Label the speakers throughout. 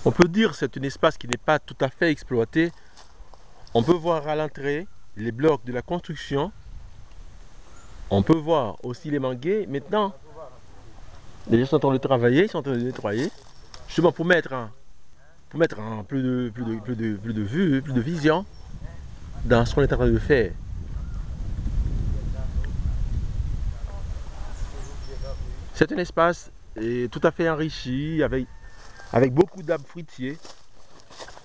Speaker 1: On peut dire que c'est un espace qui n'est pas tout à fait exploité. On peut voir à l'entrée les blocs de la construction. On peut voir aussi les manguiers. Maintenant, les gens sont en train de travailler, ils sont en train de nettoyer. Justement pour mettre plus de vue, plus de vision dans ce qu'on est en train de faire. C'est un espace tout à fait enrichi avec beaucoup d'arbres fruitiers.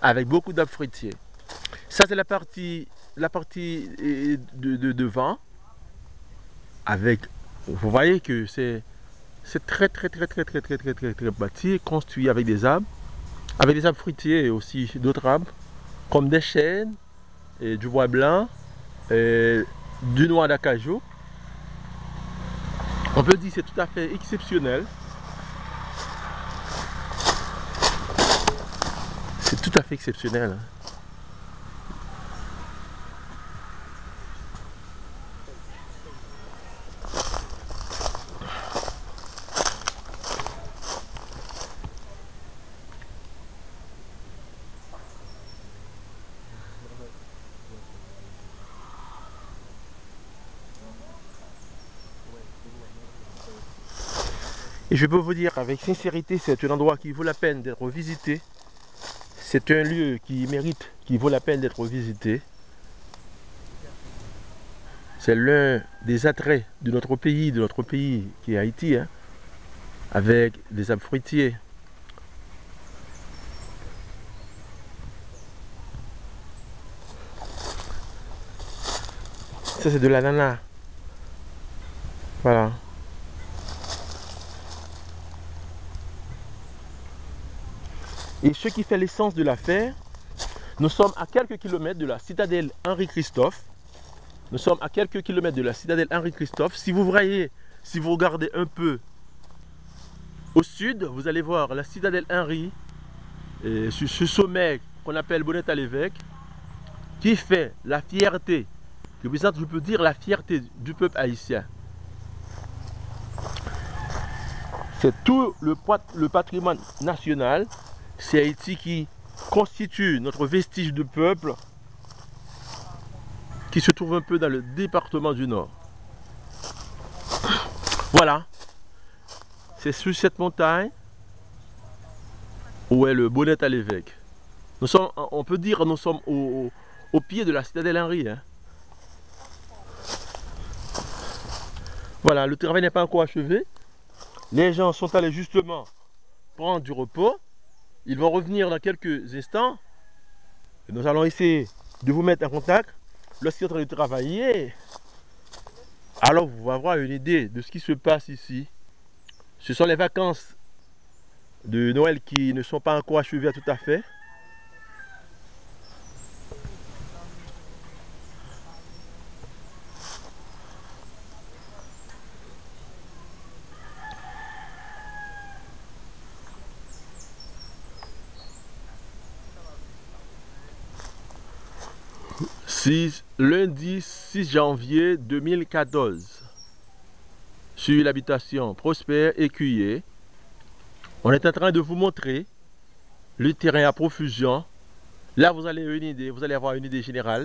Speaker 1: Avec beaucoup d'arbres fruitiers. Ça c'est la partie de devant. Avec, vous voyez que c'est très bâti, construit avec des arbres fruitiers et aussi d'autres arbres, comme des chênes, et du bois blanc, et du noix d'acajou. On peut dire que c'est tout à fait exceptionnel. C'est tout à fait exceptionnel. Hein. Et je peux vous dire avec sincérité, c'est un endroit qui vaut la peine d'être visité. C'est un lieu qui mérite, qui vaut la peine d'être visité. C'est l'un des attraits de notre pays qui est Haïti, hein, avec des arbres fruitiers. Ça c'est de l'ananas. Voilà. Et ce qui fait l'essence de l'affaire, nous sommes à quelques kilomètres de la citadelle Henri-Christophe. Nous sommes à quelques kilomètres de la citadelle Henri-Christophe. Si vous voyez, si vous regardez un peu au sud, vous allez voir la citadelle Henri, et sur ce sommet qu'on appelle Bonnet-à-l'Évêque, qui fait la fierté, qui représente, je peux dire, la fierté du peuple haïtien. C'est tout le patrimoine national. C'est Haïti qui constitue notre vestige de peuple qui se trouve un peu dans le département du Nord. Voilà. C'est sur cette montagne où est le Bonnet-à-l'Évêque. Nous sommes, on peut dire, nous sommes au pied de la citadelle Henri. Hein. Voilà, le travail n'est pas encore achevé. Les gens sont allés justement prendre du repos. Ils vont revenir dans quelques instants. Nous allons essayer de vous mettre en contact. Lorsqu'ils sont en train de travailler, alors vous allez avoir une idée de ce qui se passe ici. Ce sont les vacances de Noël qui ne sont pas encore achevées tout à fait. Lundi 6 janvier 2014, sur l'habitation Prosper Écuyer, on est en train de vous montrer le terrain à profusion. Là, vous allez avoir une idée générale.